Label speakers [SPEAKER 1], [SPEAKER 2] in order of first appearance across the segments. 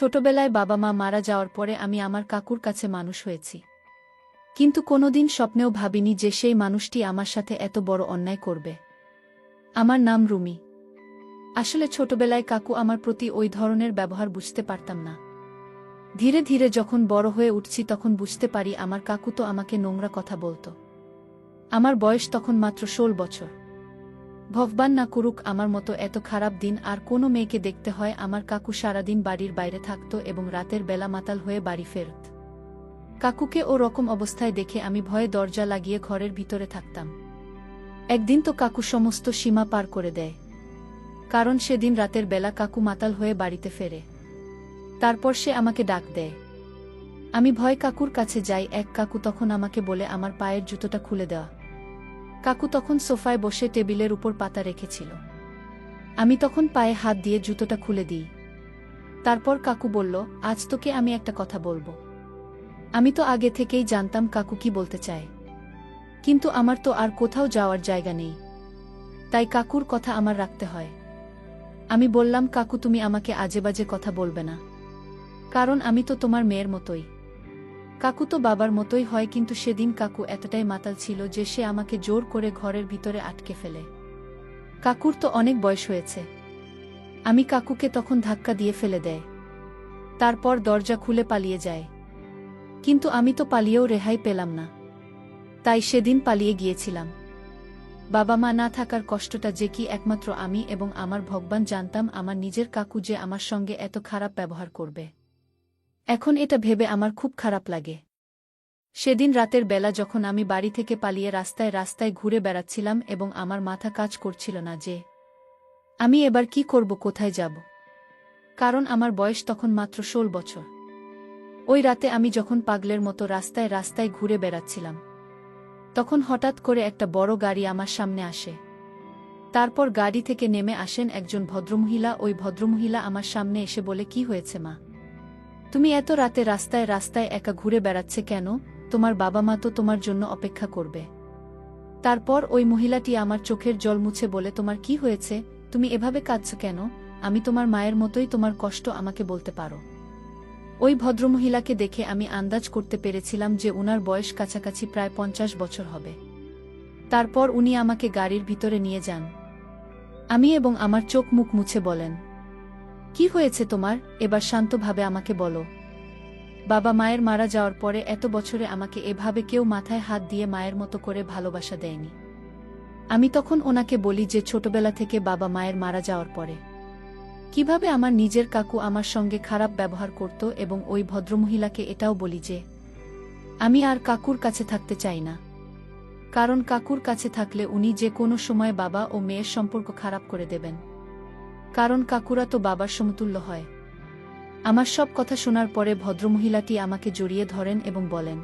[SPEAKER 1] ছোটবেলায় বাবা-মা মারা যাওয়ার পরে আমি আমার কাকুর কাছে মানুষ হয়েছি। কিন্তু কোনোদিন স্বপ্নেও ভাবিনি যে সেই মানুষটি আমার সাথে এত বড় অন্যায় করবে। আমার নাম রুমি। আসলে ছোটবেলায় কাকু আমার প্রতি ওই ধরনের ব্যবহার বুঝতে পারতাম না। ধীরে ধীরে যখন বড় হয়ে উঠছি তখন বুঝতে পারি আমার কাকু তো আমাকে নোংরা কথা বলত। আমার বয়স তখন মাত্র 16 বছর। ভগবান না করুক আমার মতো এত খারাপ দিন আর কোনো মেয়েকে দেখতে হয়। আমার কাকু সারাদিন বাড়ির বাইরে থাকত এবং রাতের বেলা মাতাল হয়ে বাড়ি ফেরত। কাকুকে ও রকম অবস্থায় দেখে আমি ভয়ে দরজা লাগিয়ে ঘরের ভিতরে থাকতাম। একদিন তো কাকু সমস্ত সীমা পার করে দেয়। কারণ সেদিন রাতের বেলা কাকু মাতাল হয়ে বাড়িতে ফেরে। তারপর সে আমাকে ডাক দেয়। আমি ভয় কাকুর কাছে যাই। এক কাকু তখন আমাকে বলে আমার পায়ের জুতোটা খুলে দেওয়া। কাকু তখন সোফায় বসে টেবিলের উপর পাতা রেখেছিল। আমি তখন পায়ে হাত দিয়ে জুতোটা খুলে দিই। তারপর কাকু বলল, আজ তোকে আমি একটা কথা বলবো। আমি তো আগে থেকেই জানতাম কাকু কি বলতে চায়, কিন্তু আমার তো আর কোথাও যাওয়ার জায়গা নেই, তাই কাকুর কথা আমার রাখতে হয়। আমি বললাম, কাকু তুমি আমাকে আজেবাজে কথা বলবে না, কারণ আমি তো তোমার মেয়ের মতোই। কাকু তো বাবার মতোই হয়, কিন্তু সেদিন কাকু এতটাই মাতাল ছিল যে সে আমাকে জোর করে ঘরের ভিতরে আটকে ফেলে। কাকুর তো অনেক বয়স হয়েছে। আমি কাকুকে তখন ধাক্কা দিয়ে ফেলে দেয়। তারপর দরজা খুলে পালিয়ে যায়। কিন্তু আমি তো পালিয়েও রেহাই পেলাম না, তাই সেদিন পালিয়ে গিয়েছিলাম। বাবা মা না থাকার কষ্টটা যে কি একমাত্র আমি এবং আমার ভগবান জানতাম। আমার নিজের কাকু যে আমার সঙ্গে এত খারাপ ব্যবহার করবে, এখন এটা ভেবে আমার খুব খারাপ লাগে। সেদিন রাতের বেলা যখন আমি বাড়ি থেকে পালিয়ে রাস্তায় রাস্তায় ঘুরে বেড়াচ্ছিলাম এবং আমার মাথা কাজ করছিল না যে আমি এবার কি করব, কোথায় যাব, কারণ আমার বয়স তখন মাত্র 16 বছর। ওই রাতে আমি যখন পাগলের মতো রাস্তায় রাস্তায় ঘুরে বেড়াচ্ছিলাম, তখন হঠাৎ করে একটা বড় গাড়ি আমার সামনে আসে। তারপর গাড়ি থেকে নেমে আসেন একজন ভদ্রমহিলা। ওই ভদ্রমহিলা আমার সামনে এসে বলে, কি হয়েছে মা, তুমি এত রাতে রাস্তায় রাস্তায় একা ঘুরে বেড়াচ্ছে কেন? তোমার বাবা মা তো তোমার জন্য অপেক্ষা করবে। তারপর ওই মহিলাটি আমার চোখের জল মুছে বলে, তোমার কি হয়েছে? তুমি এভাবে কাঁদছো কেন? আমি তোমার মায়ের মতোই, তোমার কষ্ট আমাকে বলতে পারো। ওই ভদ্রমহিলাকে দেখে আমি আন্দাজ করতে পেরেছিলাম যে উনার বয়স কাছাকাছি প্রায় 50 বছর হবে। তারপর উনি আমাকে গাড়ির ভিতরে নিয়ে যান। আমি এবং আমার চোখ মুখ মুছে বলেন, কি হয়েছে তোমার? এবার শান্তভাবে আমাকে বলো। বাবা মায়ের মারা যাওয়ার পরে এত বছরে আমাকে এভাবে কেউ মাথায় হাত দিয়ে মায়ের মতো করে ভালোবাসা দেয়নি। আমি তখন ওনাকে বলি যে ছোটবেলা থেকে বাবা মায়ের মারা যাওয়ার পরে কিভাবে আমার নিজের কাকু আমার সঙ্গে খারাপ ব্যবহার করত, এবং ওই ভদ্রমহিলাকে এটাও বলি যে আমি আর কাকুর কাছে থাকতে চাই না, কারণ কাকুর কাছে থাকলে উনি যে কোনো সময় বাবা ও মেয়ের সম্পর্ক খারাপ করে দেবেন, কারণ কাকুরা তো বাবার সমতুল্য হয়। আমার সব কথা শোনার পরে ভদ্রমহিলাটি আমাকে জড়িয়ে ধরেন এবং বলেন,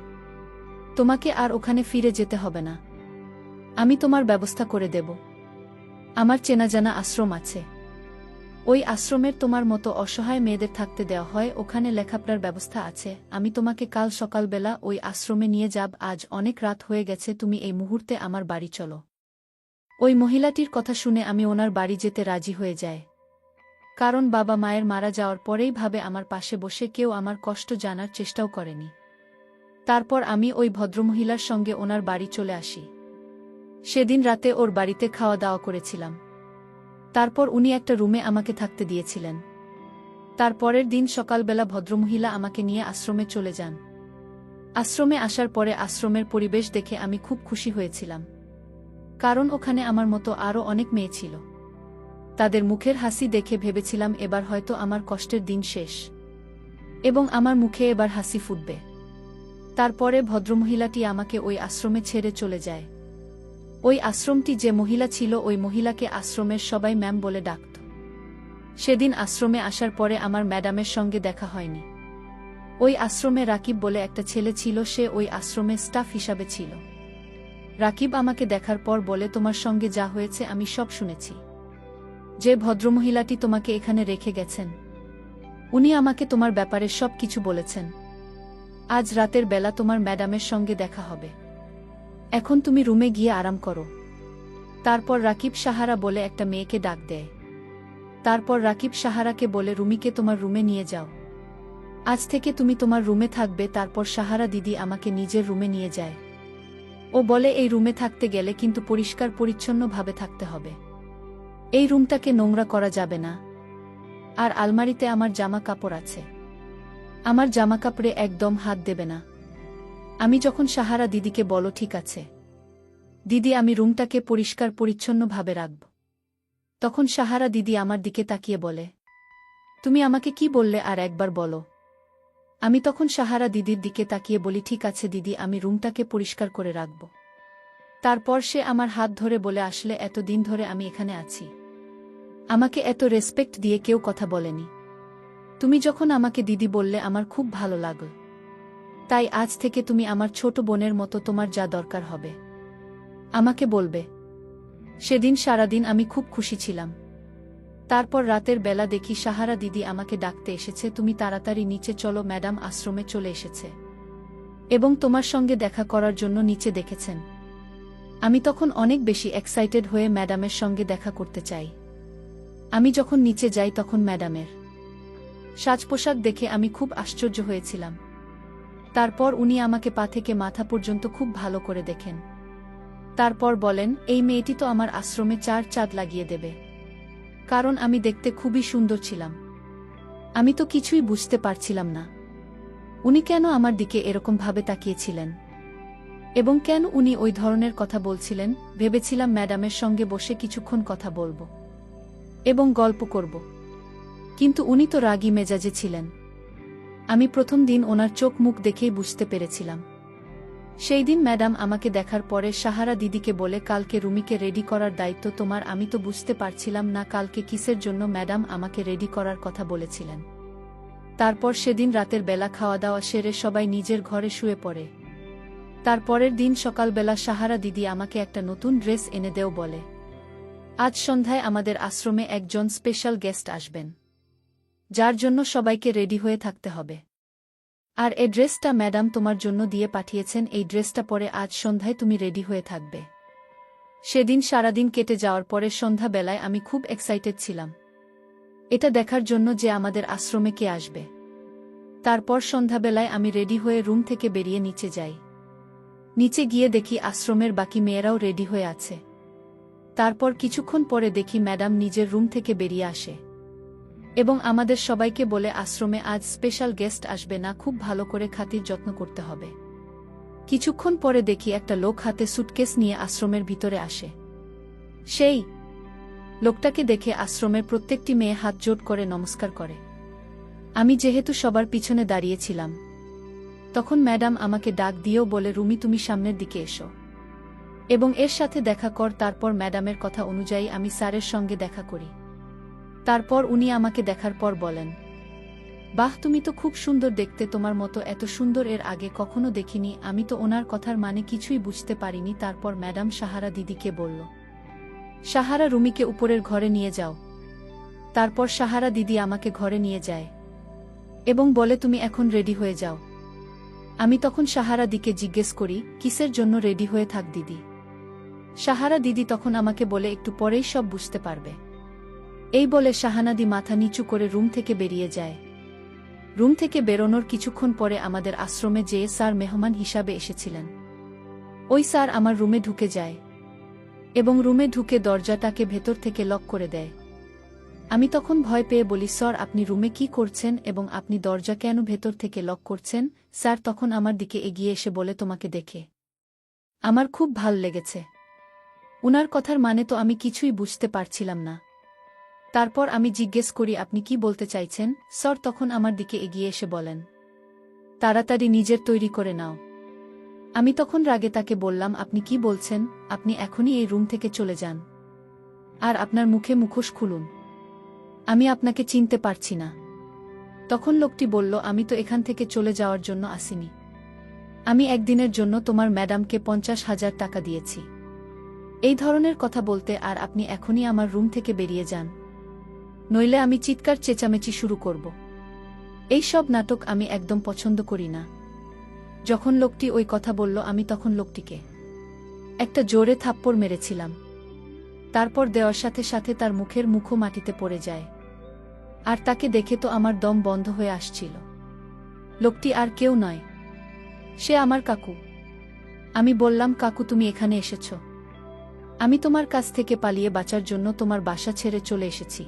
[SPEAKER 1] তোমাকে আর ওখানে ফিরে যেতে হবে না, আমি তোমার ব্যবস্থা করে দেব। আমার চেনাজানা আশ্রম আছে, ওই আশ্রমের তোমার মতো অসহায় মেয়েদের থাকতে দেওয়া হয়, ওখানে লেখাপড়ার ব্যবস্থা আছে। আমি তোমাকে কাল সকালবেলা ওই আশ্রমে নিয়ে যাব। আজ অনেক রাত হয়ে গেছে, তুমি এই মুহূর্তে আমার বাড়ি চলো। ওই মহিলাটির কথা শুনে আমি ওনার বাড়ি যেতে রাজি হয়ে যাই, কারণ বাবা মায়ের মারা যাওয়ার পরেই ভাবে আমার পাশে বসে কেউ আমার কষ্ট জানার চেষ্টাও করেনি। তারপর আমি ওই ভদ্রমহিলার সঙ্গে ওনার বাড়ি চলে আসি। সেদিন রাতে ওর বাড়িতে খাওয়া দাওয়া করেছিলাম। তারপর উনি একটা রুমে আমাকে থাকতে দিয়েছিলেন। তারপরের দিন সকালবেলা ভদ্রমহিলা আমাকে নিয়ে আশ্রমে চলে যান। আশ্রমে আসার পরে আশ্রমের পরিবেশ দেখে আমি খুব খুশি হয়েছিলাম, কারণ ওখানে আমার মতো আরও অনেক মেয়ে ছিল। তাদের মুখের হাসি দেখে ভেবেছিলাম এবার হয়তো আমার কষ্টের দিন শেষ এবং আমার মুখে এবার হাসি ফুটবে। তারপরে ভদ্রমহিলাটি আমাকে ওই আশ্রমে ছেড়ে চলে যায়। ওই আশ্রমটি যে মহিলা ছিল, ওই মহিলাকে আশ্রমের সবাই ম্যাম বলে ডাকত। সেদিন আশ্রমে আসার পরে আমার ম্যাডামের সঙ্গে দেখা হয়নি। ওই আশ্রমে রাকিব বলে একটা ছেলে ছিল, সে ওই আশ্রমে স্টাফ হিসাবে ছিল। রাকিব আমাকে দেখার পর বলে, তোমার সঙ্গে যা হয়েছে আমি সব শুনেছি। যে ভদ্রমহিলাটি তোমাকে এখানে রেখে গেছেন, উনি আমাকে তোমার ব্যাপারে সব কিছু বলেছেন। আজ রাতের বেলা তোমার ম্যাডামের সঙ্গে দেখা হবে। এখন তুমি রুমে গিয়ে আরাম করো। তারপর রাকিব সাহারা বলে একটা মেয়েকে ডাক দেয়। তারপর রাকিব সাহারাকে বলে, রুমিকে তোমার রুমে নিয়ে যাও। আজ থেকে তুমি তোমার রুমে থাকবে। তারপর সাহারা দিদি আমাকে নিজের রুমে নিয়ে যায়। ও বলে এই রুমে থাকতে গেলে কিন্তু পরিষ্কার পরিচ্ছন্নভাবে থাকতে হবে। এই রুমটাকে নোংরা করা যাবে না। আর আলমারিতে আমার জামা কাপড় আছে, আমার জামা কাপড়ে একদম হাত দেবে না। আমি যখন সাহারা দিদিকে বলো ঠিক আছে দিদি, আমি রুমটাকে পরিষ্কার পরিচ্ছন্নভাবে রাখব, তখন সাহারা দিদি আমার দিকে তাকিয়ে বলে, তুমি আমাকে কি বললে আর একবার বলো। আমি তখন সাহারা দিদির দিকে তাকিয়ে বলি, ঠিক আছে দিদি, আমি রুমটাকে পরিষ্কার করে রাখব। তারপর সে আমার হাত ধরে বলে, আসলে এতদিন ধরে আমি এখানে আছি, আমাকে এত রেসপেক্ট দিয়ে কেউ কথা বলেনি। তুমি যখন আমাকে দিদি বললে আমার খুব ভালো লাগল। তাই আজ থেকে তুমি আমার ছোট বোনের মতো, তোমার যা দরকার হবে আমাকে বলবে। সেদিন সারাদিন আমি খুব খুশি ছিলাম। তারপর রাতের বেলা দেখি সাহারা দিদি আমাকে ডাকতে এসেছে, তুমি তাড়াতাড়ি নিচে চলো, ম্যাডাম আশ্রমে চলে এসেছে এবং তোমার সঙ্গে দেখা করার জন্য নিচে দেখেছেন। আমি তখন অনেক বেশি এক্সাইটেড হয়ে ম্যাডামের সঙ্গে দেখা করতে চাই। আমি যখন নিচে যাই তখন ম্যাডামের সাজ পোশাক দেখে আমি খুব আশ্চর্য হয়েছিলাম। তারপর উনি আমাকে পা থেকে মাথা পর্যন্ত খুব ভালো করে দেখেন। তারপর বলেন, এই মেয়েটি তো আমার আশ্রমে 4 চাঁদ লাগিয়ে দেবে, কারণ আমি দেখতে খুবই সুন্দর ছিলাম। আমি তো কিছুই বুঝতে পারছিলাম না উনি কেন আমার দিকে এরকম ভাবে তাকিয়েছিলেন এবং কেন উনি ওই ধরনের কথা বলছিলেন। ভেবেছিলাম ম্যাডামের সঙ্গে বসে কিছুক্ষণ কথা বলবো এবং গল্প করব, কিন্তু উনি তো রাগী মেজাজে ছিলেন। আমি প্রথম দিন ওনার চোখ মুখ দেখেই বুঝতে পেরেছিলাম। সেই দিন ম্যাডাম আমাকে দেখার পরে সাহারা দিদিকে বলে, কালকে রুমিকে রেডি করার দায়িত্ব তোমার। আমি তো বুঝতে পারছিলাম না কালকে কিসের জন্য ম্যাডাম আমাকে রেডি করার কথা বলেছিলেন। তারপর সেদিন রাতের বেলা খাওয়া দাওয়া সেরে সবাই নিজের ঘরে শুয়ে পড়ে। তারপরের দিন সকালবেলা সাহারা দিদি আমাকে একটা নতুন ড্রেস এনে দেও বলে, আজ সন্ধ্যায় আমাদের আশ্রমে একজন স্পেশাল গেস্ট আসবেন, যার জন্য সবাইকে রেডি হয়ে থাকতে হবে। আর এই ড্রেসটা ম্যাডাম তোমার জন্য দিয়ে পাঠিয়েছেন, এই ড্রেসটা পরে আজ সন্ধ্যায় তুমি রেডি হয়ে থাকবে। সেদিন সারাদিন কেটে যাওয়ার পরে সন্ধ্যাবেলায় আমি খুব এক্সাইটেড ছিলাম এটা দেখার জন্য যে আমাদের আশ্রমে কে আসবে। তারপর সন্ধ্যাবেলায় আমি রেডি হয়ে রুম থেকে বেরিয়ে নিচে যাই। নিচে গিয়ে দেখি আশ্রমের বাকি মেয়েরাও রেডি হয়ে আছে। তারপর কিছুক্ষণ পরে দেখি ম্যাডাম নিজের রুম থেকে বেরিয়ে আসে এবং আমাদের সবাইকে বলে, আশ্রমে আজ স্পেশাল গেস্ট আসবে না, খুব ভালো করে খাতির যত্ন করতে হবে। কিছুক্ষণ পরে দেখি একটা লোক হাতে সুটকেস নিয়ে আশ্রমের ভিতরে আসে। সেই লোকটাকে দেখে আশ্রমের প্রত্যেকটি মেয়ে হাত জোড় করে নমস্কার করে। আমি যেহেতু সবার পিছনে দাঁড়িয়েছিলাম, তখন ম্যাডাম আমাকে ডাক দিয়েও বলে, রুমি তুমি সামনের দিকে এসো এবং এর সাথে দেখা কর। তারপর ম্যাডামের কথা অনুযায়ী আমি স্যারের সঙ্গে দেখা করি। তারপর উনি আমাকে দেখার পর বলেন, বাহ, তুমি তো খুব সুন্দর দেখতে, তোমার মতো এত সুন্দর এর আগে কখনো দেখিনি। আমি তো ওনার কথার মানে কিছুই বুঝতে পারিনি। তারপর ম্যাডাম সাহারা দিদিকে বলল, সাহারা, রুমিকে উপরের ঘরে নিয়ে যাও। তারপর সাহারা দিদি আমাকে ঘরে নিয়ে যায় এবং বলে, তুমি এখন রেডি হয়ে যাও। আমি তখন সাহারা দিকে জিজ্ঞেস করি, কিসের জন্য রেডি হয়ে থাক দিদি? সাহারা দিদি তখন আমাকে বলে, একটু পরেই সব বুঝতে পারবে। এই বলে শাহানাদি মাথা নিচু করে রুম থেকে বেরিয়ে যায়। রুম থেকে বেরোনোর কিছুক্ষণ পরে আমাদের আশ্রমে যেয়ে স্যার মেহমান হিসাবে এসেছিলেন। ওই স্যার আমার রুমে ঢুকে যায় এবং রুমে ঢুকে দরজাটাকে ভেতর থেকে লক করে দেয়। আমি তখন ভয় পেয়ে বলি, স্যার আপনি রুমে কি করছেন এবং আপনি দরজা কেন ভেতর থেকে লক করছেন? স্যার তখন আমার দিকে এগিয়ে এসে বলে, তোমাকে দেখে আমার খুব ভাল লেগেছে। উনার কথার মানে তো আমি কিছুই বুঝতে পারছিলাম না। তারপর আমি জিজ্ঞেস করি, আপনি কি বলতে চাইছেন? স্যার তখন আমার দিকে এগিয়ে এসে বলেন, তাড়াতাড়ি নিজের তৈরি করে নাও। আমি তখন রাগে তাকে বললাম, আপনি কি বলছেন? আপনি এখনই এই রুম থেকে চলে যান আর আপনার মুখে মুখোশ খুলুন, আমি আপনাকে চিনতে পারছি না। তখন লোকটি বলল, আমি তো এখান থেকে চলে যাওয়ার জন্য আসিনি। আমি একদিনের জন্য তোমার ম্যাডামকে 50,000 টাকা দিয়েছি এই ধরনের কথা বলতে, আর আপনি এখনই আমার রুম থেকে বেরিয়ে যান, নইলে আমি চিৎকার চেঁচামেচি শুরু করব। এই সব নাটক আমি একদম পছন্দ করি না। যখন লোকটি ওই কথা বলল, আমি তখন লোকটিকে একটা জোরে থাপ্পড় মেরেছিলাম। তারপর দেওয়ার সাথে সাথে তার মুখের মুখও মাটিতে পড়ে যায়, আর তাকে দেখে তো আমার দম বন্ধ হয়ে আসছিল। লোকটি আর কেউ নয়, সে আমার কাকু। আমি বললাম, কাকু তুমি এখানে এসেছ? আমি তোমার কাছ থেকে পালিয়ে বাঁচার জন্য তোমার বাসা ছেড়ে চলে এসেছি,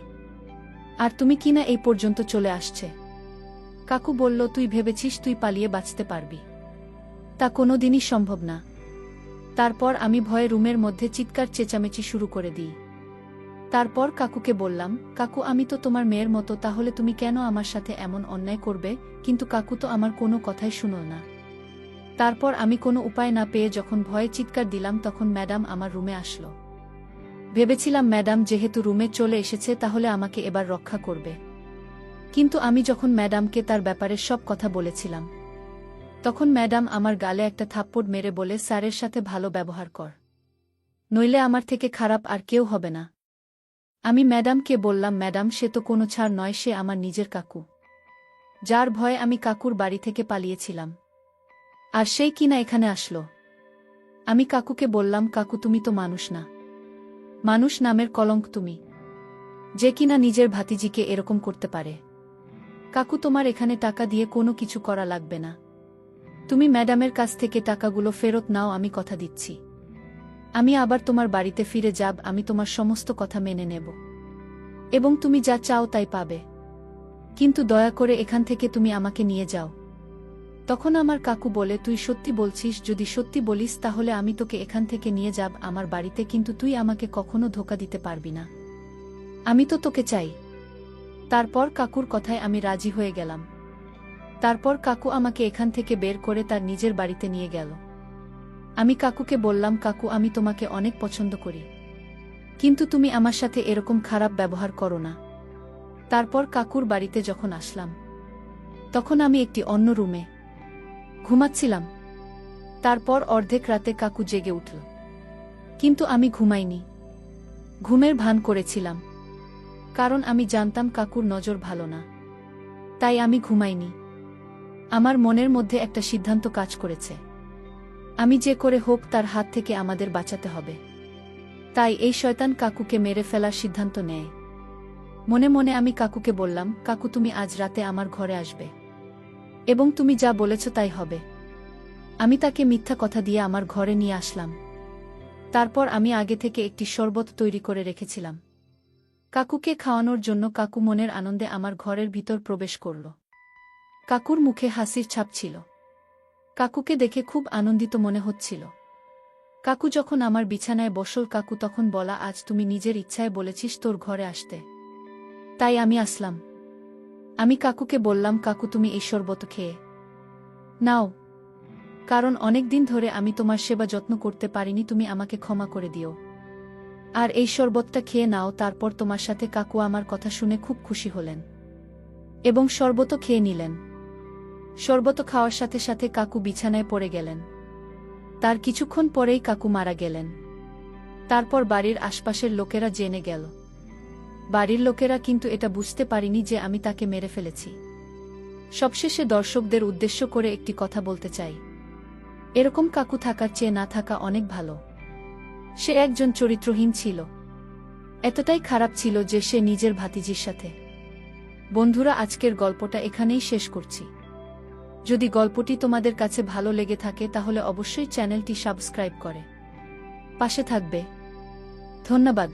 [SPEAKER 1] আর তুমি কিনা এই পর্যন্ত চলে আসছে। কাকু বলল, তুই ভেবেছিস তুই পালিয়ে বাঁচতে পারবি? তা কোনোদিনই সম্ভব না। তারপর আমি ভয়ে রুমের মধ্যে চিৎকার চেঁচামেচি শুরু করে দিই। তারপর কাকুকে বললাম, কাকু আমি তো তোমার মেয়ের মতো, তাহলে তুমি কেন আমার সাথে এমন অন্যায় করবে? কিন্তু কাকু তো আমার কোনো কথাই শুনল না। তারপর আমি কোনো উপায় না পেয়ে যখন ভয়ে চিৎকার দিলাম, তখন ম্যাডাম আমার রুমে আসলো। ভেবেছিলাম ম্যাডাম যেহেতু রুমে চলে এসেছে তাহলে আমাকে এবার রক্ষা করবে। কিন্তু আমি যখন ম্যাডামকে তার ব্যাপারে সব কথা বলেছিলাম, তখন ম্যাডাম আমার গালে একটা থাপ্পড় মেরে বলে, স্যারের সাথে ভালো ব্যবহার কর, নইলে আমার থেকে খারাপ আর কেউ হবে না। আমি ম্যাডামকে বললাম, ম্যাডাম সে তো কোনো ছাড় নয়, সে আমার নিজের কাকু, যার ভয়ে আমি কাকুর বাড়ি থেকে পালিয়েছিলাম, আর সেই কিনা এখানে আসলো। আমি কাকুকে বললাম, কাকু তুমি তো মানুষ না, মানুষ নামের কলঙ্ক তুমি, যে কিনা নিজের ভাতিজিকে এরকম করতে পারে। কাকু তোমার এখানে টাকা দিয়ে কোনো কিছু করা লাগবে না, তুমি ম্যাডামের কাছ থেকে টাকাগুলো ফেরত নাও, আমি কথা দিচ্ছি আমি আবার তোমার বাড়িতে ফিরে যাব, আমি তোমার সমস্ত কথা মেনে নেব এবং তুমি যা চাও তাই পাবে, কিন্তু দয়া করে এখান থেকে তুমি আমাকে নিয়ে যাও। তখন আমার কাকু বলে, তুই সত্যি বলছিস? যদি সত্যি বলিস তাহলে আমি তোকে এখান থেকে নিয়ে যাব আমার বাড়িতে, কিন্তু তুই আমাকে কখনো ধোঁকা দিতে পারবি না, আমি তো তোকে চাই। তারপর কাকুর কথায় আমি রাজি হয়ে গেলাম। তারপর কাকু আমাকে এখান থেকে বের করে তার নিজের বাড়িতে নিয়ে গেল। আমি কাকুকে বললাম, কাকু আমি তোমাকে অনেক পছন্দ করি, কিন্তু তুমি আমার সাথে এরকম খারাপ ব্যবহার করো না। তারপর কাকুর বাড়িতে যখন আসলাম, তখন আমি একটি অন্য রুমে ঘুমাচ্ছিলাম। তারপর অর্ধেক রাতে কাকু জেগে উঠল, কিন্তু আমি ঘুমাইনি, ঘুমের ভান করেছিলাম, কারণ আমি জানতাম কাকুর নজর ভালো না, তাই আমি ঘুমাইনি। আমার মনের মধ্যে একটা সিদ্ধান্ত কাজ করেছে, আমি যে করে হোক তার হাত থেকে আমাদের বাঁচাতে হবে। তাই এই শয়তান কাকুকে মেরে ফেলার সিদ্ধান্ত নেয়। মনে মনে আমি কাকুকে বললাম, কাকু তুমি আজ রাতে আমার ঘরে আসবে এবং তুমি যা বলেছ তাই হবে। আমি তাকে মিথ্যা কথা দিয়ে আমার ঘরে নিয়ে আসলাম। তারপর আমি আগে থেকে একটি শরবত তৈরি করে রেখেছিলাম কাকুকে খাওয়ানোর জন্য। কাকু মনের আনন্দে আমার ঘরের ভিতর প্রবেশ করল। কাকুর মুখে হাসির ছাপ ছিল, কাকুকে দেখে খুব আনন্দিত মনে হচ্ছিল। কাকু যখন আমার বিছানায় বসল, কাকু তখন বলা, আজ তুমি নিজের ইচ্ছায় বলেছিস তোর ঘরে আসতে, তাই আমি আসলাম। আমি কাকুকে বললাম, কাকু তুমি এই শরবত খেয়ে নাও, কারণ অনেক দিন ধরে আমি তোমার সেবা যত্ন করতে পারিনি, তুমি আমাকে ক্ষমা করে দিও, আর এই শরবতটা খেয়ে নাও। তারপর তোমার সাথে কাকু আমার কথা শুনে খুব খুশি হলেন এবং শরবতও খেয়ে নিলেন। শরবত খাওয়ার সাথে সাথে কাকু বিছানায় পড়ে গেলেন। তার কিছুক্ষণ পরেই কাকু মারা গেলেন। তারপর বাড়ির আশপাশের লোকেরা জেনে গেল। বাড়ির লোকেরা কিন্তু এটা বুঝতে পারেনি যে আমি তাকে মেরে ফেলেছি। সবশেষে দর্শকদের উদ্দেশ্য করে একটি কথা বলতে চাই, এরকম কাকু থাকার চেয়ে না থাকা অনেক ভালো। সে একজন চরিত্রহীন ছিল, এতটাই খারাপ ছিল যে সে নিজের ভাতিজির সাথে। বন্ধুরা, আজকের গল্পটা এখানেই শেষ করছি। যদি গল্পটি তোমাদের কাছে ভালো লেগে থাকে তাহলে অবশ্যই চ্যানেলটি সাবস্ক্রাইব করে পাশে থাকবে। ধন্যবাদ।